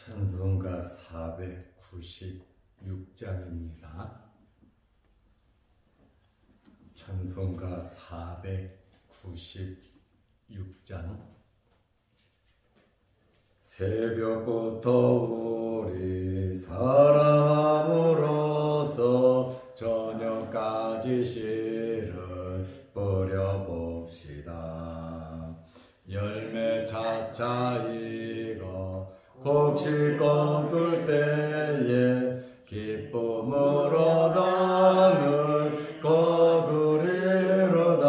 찬송가 496장입니다. 찬송가 496장. 새벽부터 우리 사랑함으로써 저녁까지 씨를 뿌려봅시다. 열매 차차 익어 곡식 거둘 때에 기쁨으로 늘 거두리로다.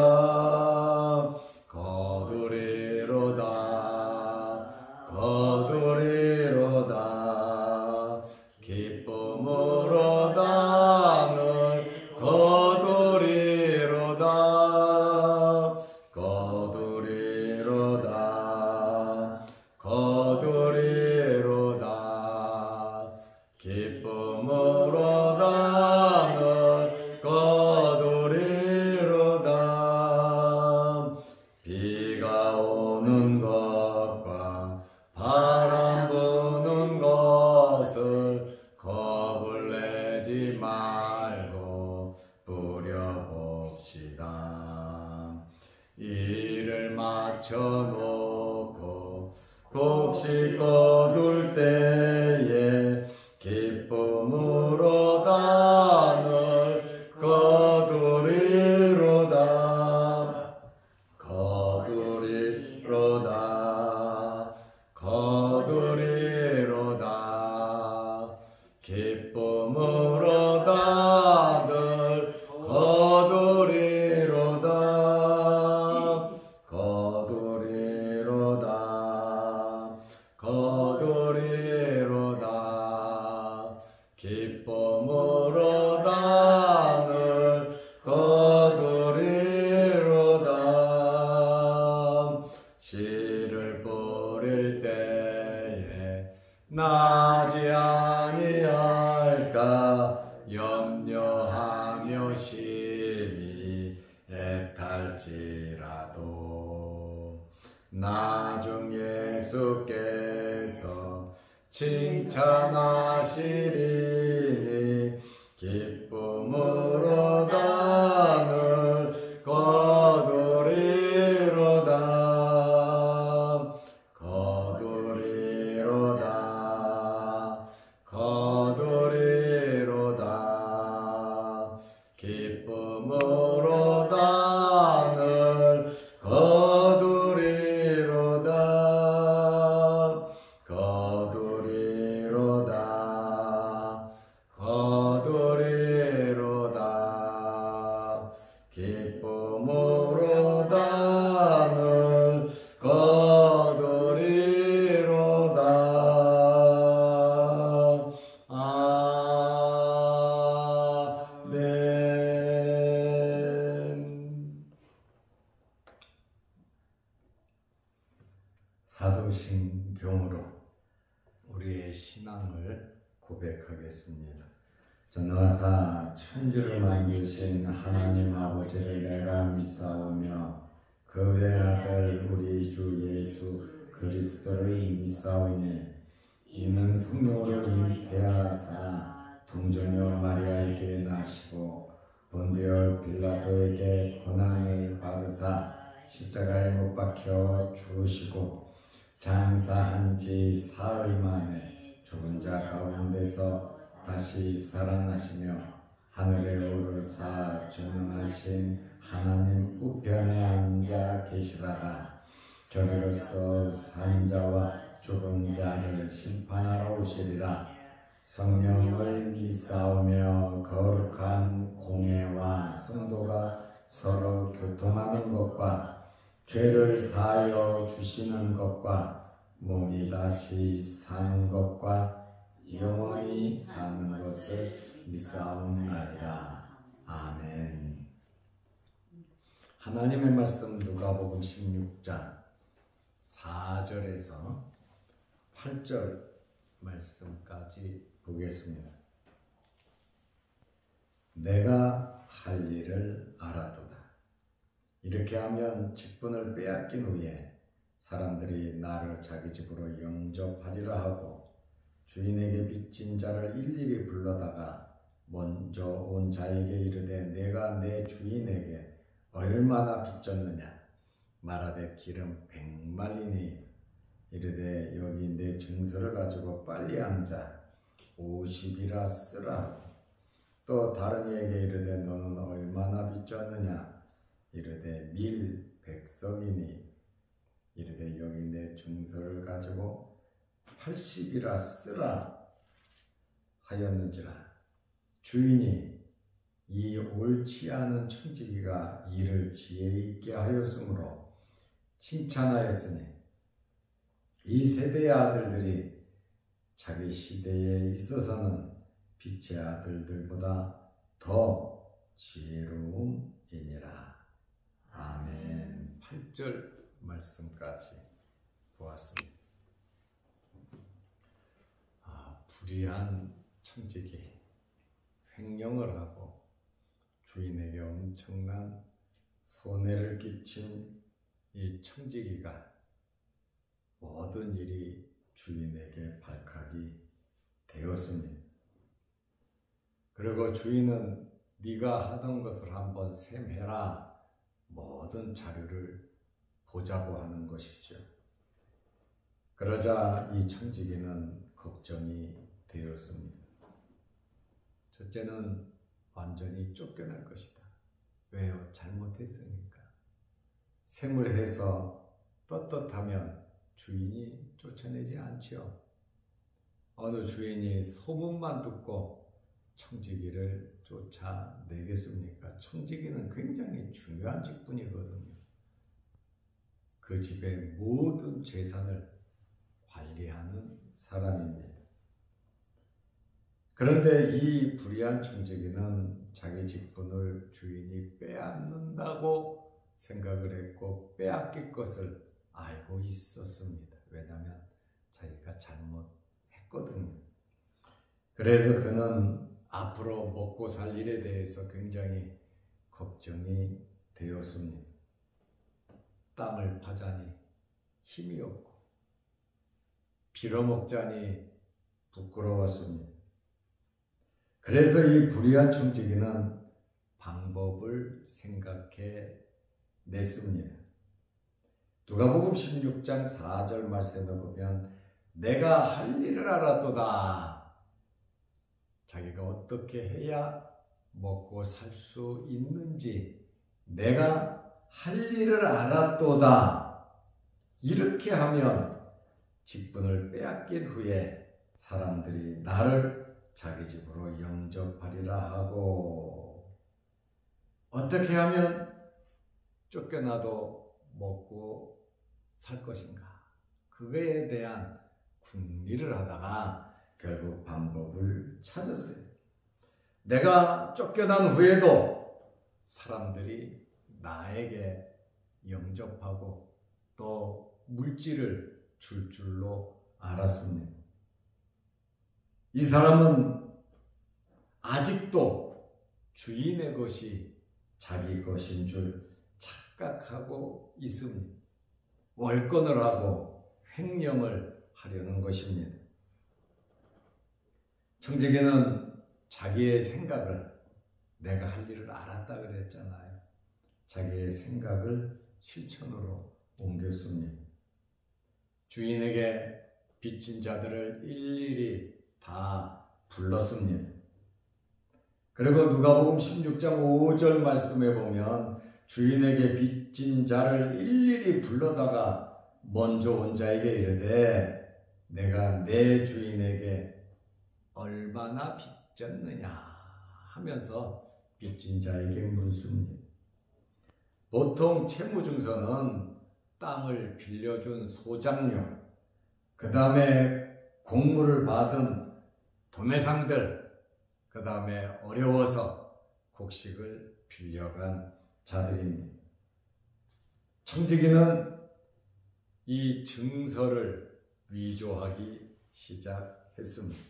기쁨으로 늘 거두리로다. 기쁨으로 늘 거두리로다. 비가 오는 것과 바람 부는 것을 겁을 내지 말고 뿌려봅시다. 일을 마쳐놓고 곡식 거둘 때에 기쁨으로 늘 거두리로다. 기쁨으로 늘 거두리로다. 기쁨으로 늘 거두리로다. 씨를 뿌릴 때에 나지 아니할까 염려하며 심히 애탈지라도 나중 예수께서 칭찬하시리니 기쁨으로 늘 거두리로다. 기쁨으로 늘 거두리로다. 기쁨으로 늘 거두리로다. 아멘. 사도신경으로 우리의 신앙을 고백하겠습니다. 전능하사 천지를 만드신 하나님 아버지를 내가 믿사오며 그 외아들 우리 주 예수 그리스도를 믿사오니 이는 성령으로 잉태하사 동정녀 마리아에게 나시고 본디오 빌라도에게 고난을 받으사 십자가에 못 박혀 죽으시고 장사한 지 사흘 만에 죽은 자 가운데서 다시 살아나시며 하늘에 오르사 전능하신 하나님 우편에 앉아 계시다가 저리로서 산 자와 죽은 자를 심판하러 오시리라. 성령을 믿사오며 거룩한 공예와 성도가 서로 교통하는 것과 죄를 사하여 주시는 것과 몸이 다시 사는 것과 영원히 사는 것을 믿사옵나이다. 아멘. 하나님의 말씀 누가복음 16장 4절에서 8절 말씀까지 보겠습니다. 내가 할 일을 알아도다. 이렇게 하면 직분을 빼앗긴 후에 사람들이 나를 자기 집으로 영접하리라 하고 주인에게 빚진 자를 일일이 불러다가 먼저 온 자에게 이르되 내가 내 주인에게 얼마나 빚졌느냐 말하되 기름 100말이니 이르되 여기 내 증서를 가지고 빨리 앉아 50이라 쓰라. 또 다른 이에게 이르되 너는 얼마나 빚졌느냐 이르되 밀 100석이니 이르되 여기 내 증서를 가지고 80이라 쓰라 하였는지라. 주인이 이 옳지 않은 청지기가 이를 지혜 있게 하였으므로 칭찬하였으니 이 세대의 아들들이 자기 시대에 있어서는 빛의 아들들보다 더 지혜로움이니라. 아멘. 8절 말씀까지 보았습니다. 불의한 청지기, 횡령을 하고 주인에게 엄청난 손해를 끼친 이 청지기가 모든 일이 주인에게 발칵이 되었습니다. 그리고 주인은 네가 하던 것을 한번 셈해라, 모든 자료를 보자고 하는 것이죠. 그러자 이 청지기는 걱정이 되었습니다. 첫째는 완전히 쫓겨날 것이다. 왜요? 잘못했으니까. 셈을 해서 떳떳하면 주인이 쫓아내지 않지요. 어느 주인이 소문만 듣고 청지기를 쫓아내겠습니까? 청지기는 굉장히 중요한 직분이거든요. 그 집의 모든 재산을 관리하는 사람입니다. 그런데 이 불의한 청지기는 자기 직분을 주인이 빼앗는다고 생각을 했고 빼앗길 것을 알고 있었습니다. 왜냐하면 자기가 잘못했거든요. 그래서 그는 앞으로 먹고 살 일에 대해서 굉장히 걱정이 되었습니다. 땀을 파자니 힘이 없고 빌어먹자니 부끄러웠습니다. 그래서 이 불의한 청지기는 방법을 생각해 냈습니다. 누가복음 16장 4절 말씀에 보면 내가 할 일을 알았도다. 자기가 어떻게 해야 먹고 살 수 있는지 내가 할 일을 알았도다. 이렇게 하면 직분을 빼앗긴 후에 사람들이 나를 자기 집으로 영접하리라 하고 어떻게 하면 쫓겨나도 먹고 살 것인가? 그거에 대한 궁리를 하다가 결국 방법을 찾았어요. 내가 쫓겨난 후에도 사람들이 나에게 영접하고 또 물질을 줄 줄로 알았습니다. 이 사람은 아직도 주인의 것이 자기 것인 줄 착각하고 있습니다. 월권을 하고 횡령을 하려는 것입니다. 청지기는 자기의 생각을 내가 할 일을 알았다 그랬잖아요. 자기의 생각을 실천으로 옮겼습니다. 주인에게 빚진 자들을 일일이 다 불렀습니다. 그리고 누가복음 16장 5절 말씀에 보면 주인에게 빚진 자를 일일이 불러다가 먼저 온 자에게 이르되 내가 내 주인에게 얼마나 빚졌느냐 하면서 빚진 자에게 묻습니다. 보통 채무증서는 땅을 빌려준 소장료, 그 다음에 공물을 받은 도매상들, 그 다음에 어려워서 곡식을 빌려간 자들입니다. 청지기는 이 증서를 위조하기 시작했습니다.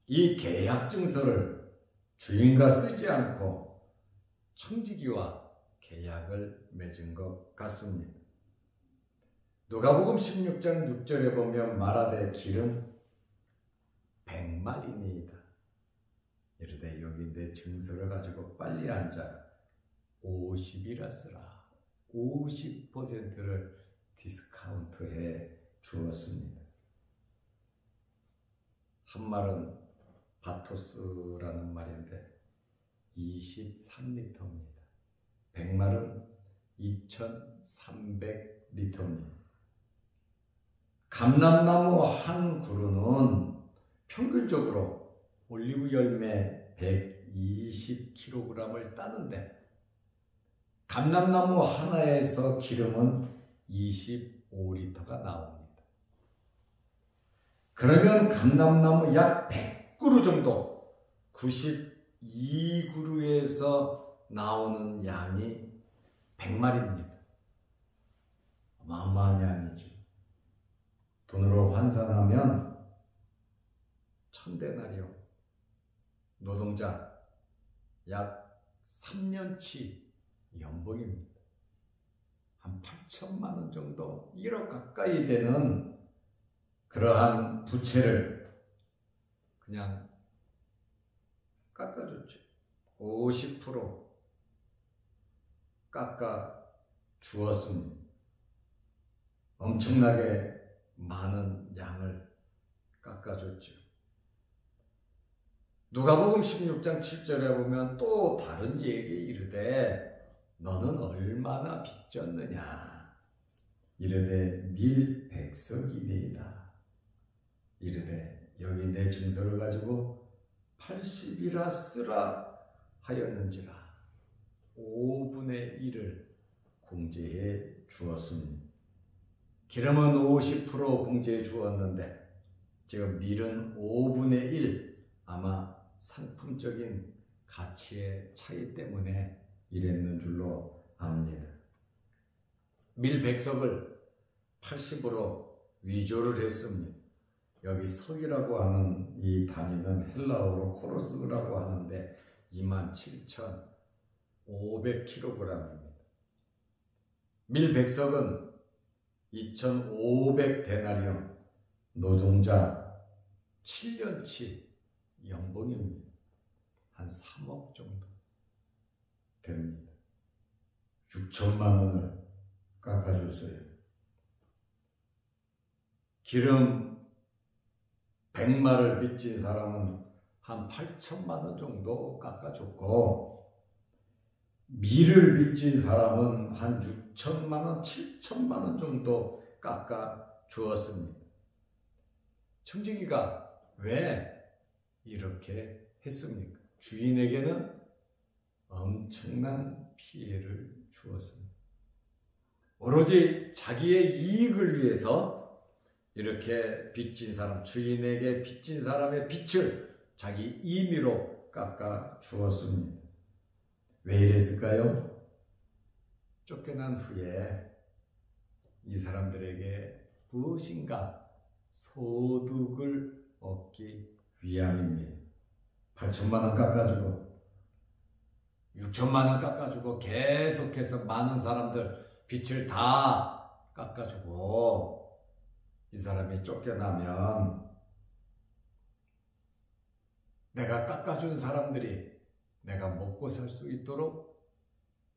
이 계약 증서를 주인과 쓰지 않고 청지기와 계약을 맺은 것 같습니다. 누가복음 16장 6절에 보면 말하되 기름 100마리니이다. 이르되 여기 내 증서를 가지고 빨리 앉아 50이라 쓰라. 50%를 디스카운트해 주었습니다. 한 말은 바토스라는 말인데 23리터입니다. 100말은 2300리터입니다. 감람나무 한 그루는 평균적으로 올리브 열매 120kg을 따는데 감람나무 하나에서 기름은 25리터가 나옵니다. 그러면 감람나무 약 100그루 정도, 92그루에서 나오는 양이 100마리입니다. 어마어마한 양이죠. 돈으로 환산하면 1000데나리온, 노동자 약 3년치 연봉입니다. 한 8천만 원 정도, 1억 가까이 되는 그러한 부채를 그냥 깎아줬죠. 50% 깎아 주었습니다. 엄청나게 많은 양을 깎아줬죠. 누가복음 16장 7절에 보면 또 다른 얘기 이르되 너는 얼마나 빚졌느냐. 이르되 밀백석이니이다. 이르되 여기 내 증서를 가지고 80이라 쓰라 하였는지라. 5분의 1을 공제해 주었습니다. 기름은 50% 공제해 주었는데 지금 밀은 5분의 1, 아마 상품적인 가치의 차이 때문에 이랬는 줄로 압니다. 밀 100석을 80으로 위조를 했습니다. 여기 석이라고 하는 이 단위는 헬라어로 코로스라고 하는데 27,500kg입니다. 밀 100석은 2,500데나리온, 노동자 7년치 연봉입니다. 한 3억 정도 됩니다. 6천만 원을 깎아줬어요. 기름 100마를 빚진 사람은 한 8천만 원 정도 깎아줬고, 밀을 빚진 사람은 한 6천만 원, 7천만 원 정도 깎아주었습니다. 청지기가 왜 이렇게 했습니까? 주인에게는 엄청난 피해를 주었습니다. 오로지 자기의 이익을 위해서 이렇게 빚진 사람, 주인에게 빚진 사람의 빚을 자기 임의로 깎아 주었습니다. 왜 이랬을까요? 쫓겨난 후에 이 사람들에게 무엇인가 소득을 얻기 위함입니다. 8천만 원 깎아주고 6천만 원 깎아주고 계속해서 많은 사람들 빚을 다 깎아주고 이 사람이 쫓겨나면 내가 깎아준 사람들이 내가 먹고 살 수 있도록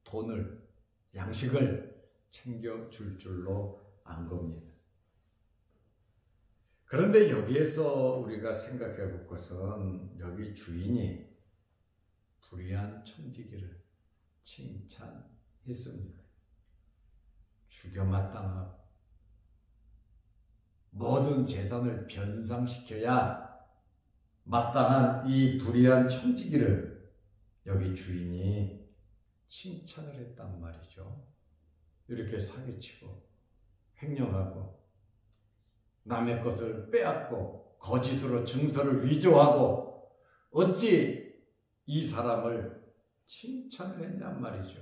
돈을, 양식을 챙겨줄 줄로 안 겁니다. 그런데 여기에서 우리가 생각해 볼 것은 여기 주인이 불의한 청지기를 칭찬했습니다. 죽여 마땅하고 모든 재산을 변상시켜야 마땅한 이 불의한 청지기를 여기 주인이 칭찬을 했단 말이죠. 이렇게 사기치고 횡령하고 남의 것을 빼앗고 거짓으로 증서를 위조하고 어찌 이 사람을 칭찬을 했냔 말이죠.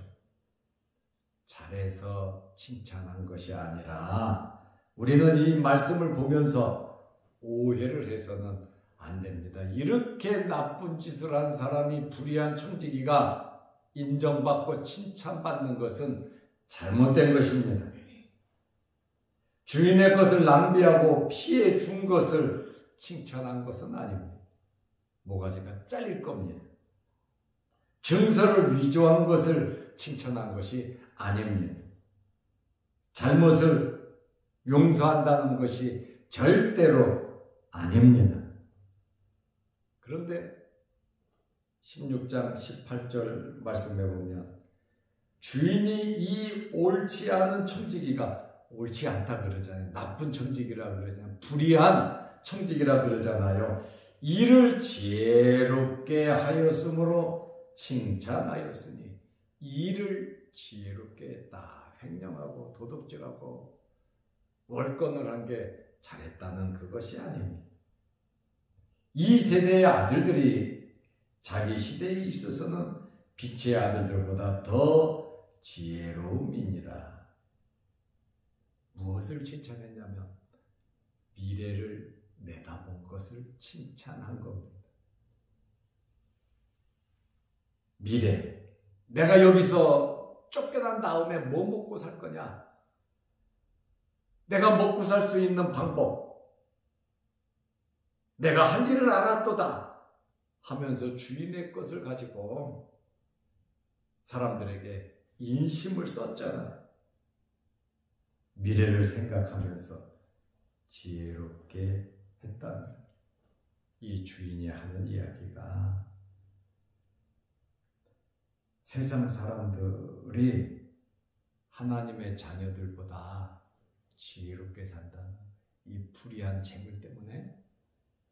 잘해서 칭찬한 것이 아니라 우리는 이 말씀을 보면서 오해를 해서는 안 됩니다. 이렇게 나쁜 짓을 한 사람이 불의한 청지기가 인정받고 칭찬받는 것은 잘못된 것입니다. 주인의 것을 낭비하고 피해 준 것을 칭찬한 것은 아닙니다. 모가지가 잘릴 겁니다. 증서를 위조한 것을 칭찬한 것이 아닙니다. 잘못을 용서한다는 것이 절대로 아닙니다. 그런데 16장 18절 말씀해 보면 주인이 이 옳지 않은 청지기가 옳지 않다 그러잖아요. 나쁜 청지기라 그러잖아요. 불의한 청지기라 그러잖아요. 이를 지혜롭게 하였으므로 칭찬하였으니 이를 지혜롭게 했다. 횡령하고 도둑질하고 월권을 한 게 잘했다는 그것이 아닙니다. 이 세대의 아들들이 자기 시대에 있어서는 빛의 아들들보다 더 지혜로움이니라. 무엇을 칭찬했냐면 미래를 내다본 것을 칭찬한 겁니다. 미래. 내가 여기서 쫓겨난 다음에 뭐 먹고 살 거냐? 내가 먹고 살 수 있는 방법. 내가 할 일을 알았도다 하면서 주인의 것을 가지고 사람들에게 인심을 썼잖아요. 미래를 생각하면서 지혜롭게 했다는 이 주인이 하는 이야기가 세상 사람들이 하나님의 자녀들보다 지혜롭게 산다는 이 불의한 재물 때문에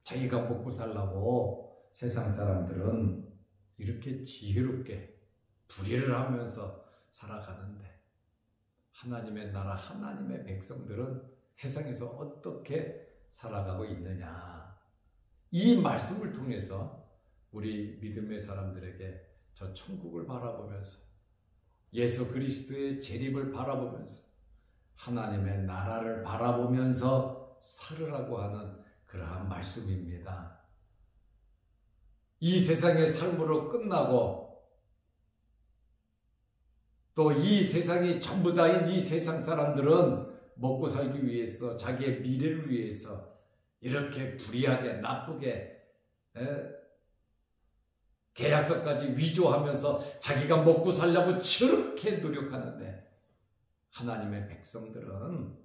자기가 먹고 살라고 세상 사람들은 이렇게 지혜롭게 불의를 하면서 살아가는데 하나님의 나라, 하나님의 백성들은 세상에서 어떻게 살아가고 있느냐. 이 말씀을 통해서 우리 믿음의 사람들에게 저 천국을 바라보면서 예수 그리스도의 재림을 바라보면서 하나님의 나라를 바라보면서 살으라고 하는 그러한 말씀입니다. 이 세상의 삶으로 끝나고 또 이 세상이 전부 다인 이 세상 사람들은 먹고 살기 위해서 자기의 미래를 위해서 이렇게 불의하게 나쁘게 계약서까지 위조하면서 자기가 먹고 살려고 저렇게 노력하는데 하나님의 백성들은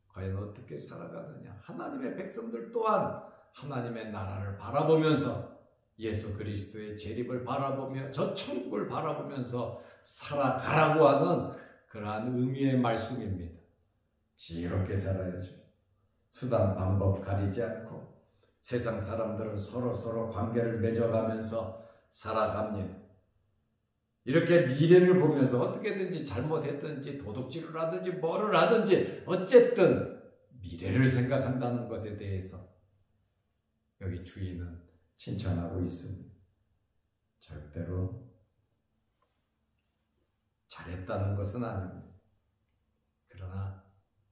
과연 어떻게 살아가느냐. 하나님의 백성들 또한 하나님의 나라를 바라보면서 예수 그리스도의 재림을 바라보며 저 천국을 바라보면서 살아가라고 하는 그러한 의미의 말씀입니다. 지혜롭게 살아야죠. 수단 방법 가리지 않고 세상 사람들은 서로 관계를 맺어가면서 살아갑니다. 이렇게 미래를 보면서 어떻게든지 잘못했든지 도둑질을 하든지 뭐를 하든지 어쨌든 미래를 생각한다는 것에 대해서 여기 주인은 칭찬하고 있습니다. 절대로 잘했다는 것은 아닙니다. 그러나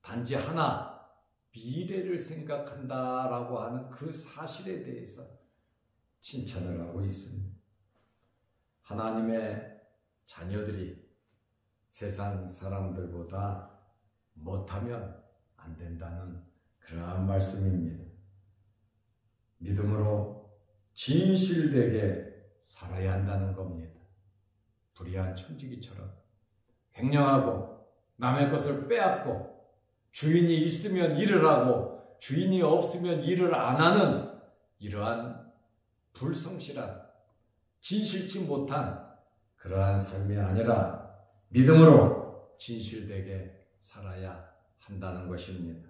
단지 하나 미래를 생각한다라고 하는 그 사실에 대해서 칭찬을 하고 있습니다. 하나님의 자녀들이 세상 사람들보다 못하면 안 된다는 그러한 말씀입니다. 믿음으로 진실되게 살아야 한다는 겁니다. 불의한 천지기처럼 횡령하고 남의 것을 빼앗고 주인이 있으면 일을 하고 주인이 없으면 일을 안 하는 이러한 불성실한 진실치 못한 그러한 삶이 아니라 믿음으로 진실되게 살아야 한다는 것입니다.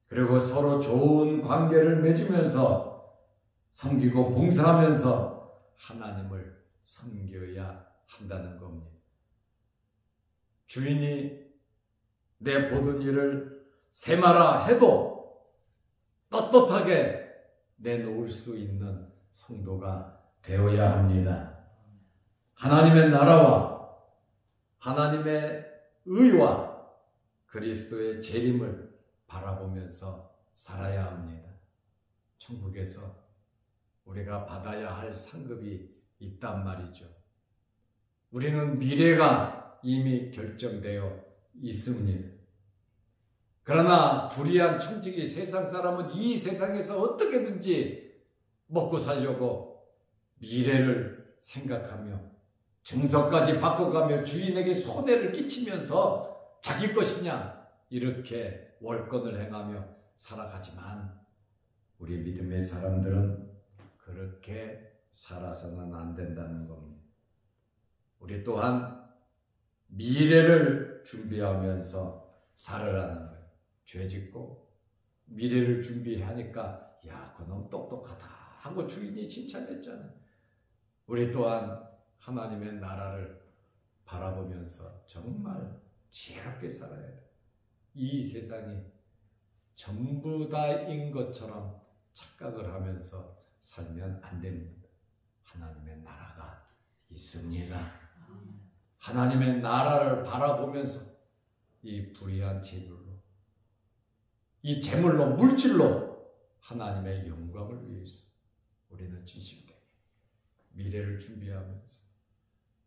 그리고 서로 좋은 관계를 맺으면서 섬기고 봉사하면서 하나님을 섬겨야 한다는 겁니다. 주인이 내 보던 일을 세마라 해도 떳떳하게 내놓을 수 있는 성도가 되어야 합니다. 하나님의 나라와 하나님의 의와 그리스도의 재림을 바라보면서 살아야 합니다. 천국에서 우리가 받아야 할 상급이 있단 말이죠. 우리는 미래가 이미 결정되어 있습니다. 그러나 불의한 청지기 세상 사람은 이 세상에서 어떻게든지 먹고 살려고 미래를 생각하며 정서까지 바꿔가며 주인에게 손해를 끼치면서 자기 것이냐 이렇게 월권을 행하며 살아가지만 우리 믿음의 사람들은 그렇게 살아서는 안 된다는 겁니다. 우리 또한 미래를 준비하면서 살아라는 거예요. 죄 짓고 미래를 준비하니까 야, 그놈 똑똑하다 하고 주인이 칭찬했잖아요. 우리 또한 하나님의 나라를 바라보면서 정말 지혜롭게 살아야 돼요. 이 세상이 전부 다인 것처럼 착각을 하면서 살면 안 됩니다. 하나님의 나라가 있습니다. 하나님의 나라를 바라보면서 이 불의한 재물로, 이 재물로, 물질로 하나님의 영광을 위해서 우리는 진실되게 미래를 준비하면서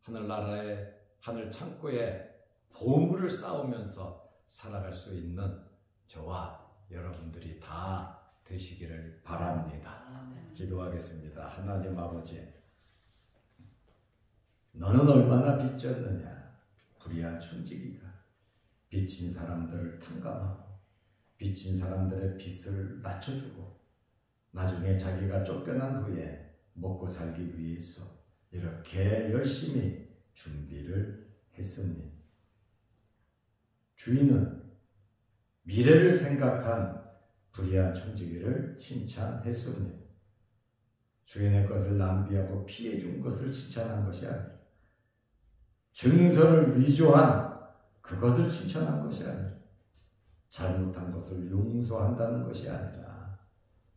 하늘나라의 하늘 창고에 보물을 쌓으면서 살아갈 수 있는 저와 여러분들이 다 되시기를 바랍니다. 기도하겠습니다. 하나님 아버지, 너는 얼마나 빚졌느냐. 불의한 천지기가 빚진 사람들을 탕감하고 빚진 사람들의 빚을 낮춰주고 나중에 자기가 쫓겨난 후에 먹고 살기 위해서 이렇게 열심히 준비를 했습니다. 주인은 미래를 생각한 불의한 천지기를 칭찬했습니다. 주인의 것을 낭비하고 피해준 것을 칭찬한 것이 아니라 증서를 위조한 그것을 칭찬한 것이 아니라 잘못한 것을 용서한다는 것이 아니라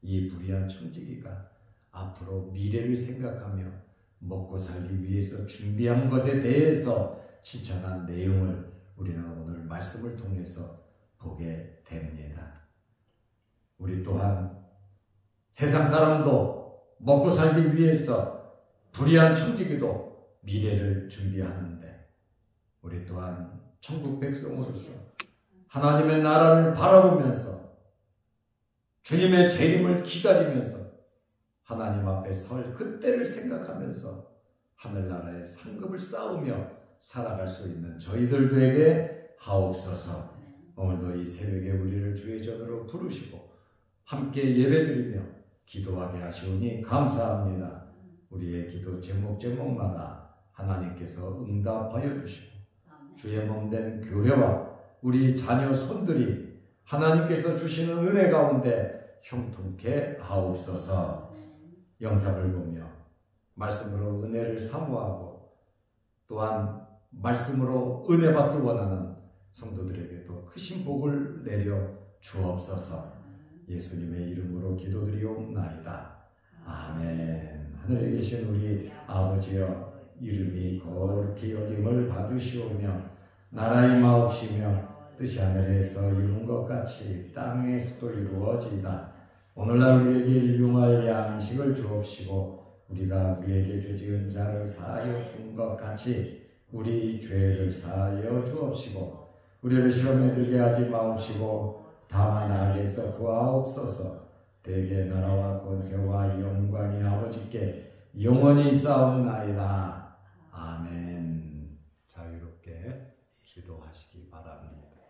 이 불의한 천지기가 앞으로 미래를 생각하며 먹고 살기 위해서 준비한 것에 대해서 칭찬한 내용을 우리는 오늘 말씀을 통해서 보게 됩니다. 우리 또한 세상 사람도 먹고 살기 위해서 불의한 천지기도 미래를 준비하는데 우리 또한 천국 백성으로서 하나님의 나라를 바라보면서 주님의 재림을 기다리면서 하나님 앞에 설 그때를 생각하면서 하늘나라의 상급을 쌓으며 살아갈 수 있는 저희들 되게 하옵소서. 오늘도 이 새벽에 우리를 주의 전으로 부르시고 함께 예배드리며 기도하게 하시오니 감사합니다. 우리의 기도 제목마다 하나님께서 응답하여 주시고 주의 몸된 교회와 우리 자녀 손들이 하나님께서 주시는 은혜 가운데 형통케 하옵소서. 영상을 보며 말씀으로 은혜를 사모하고 또한 말씀으로 은혜 받기 원하는 성도들에게도 크신 복을 내려 주옵소서. 예수님의 이름으로 기도드리옵나이다. 아멘. 하늘에 계신 우리 아버지여, 이름이 거룩히 여김을 받으시오며 나라의 마옵시며 뜻이 하늘에서 이룬 것 같이 땅에서도 이루어지이다. 오늘날 우리에게 일용할 양식을 주옵시고 우리가 우리에게 죄 지은 자를 사하여 준 것 같이 우리 죄를 사하여 주옵시고 우리를 시험에 들게 하지 마옵시고 다만 악에서 구하옵소서. 대개 나라와 권세와 영광이 아버지께 영원히 쌓옵나이다. 아멘. 자유롭게 기도하시기 바랍니다.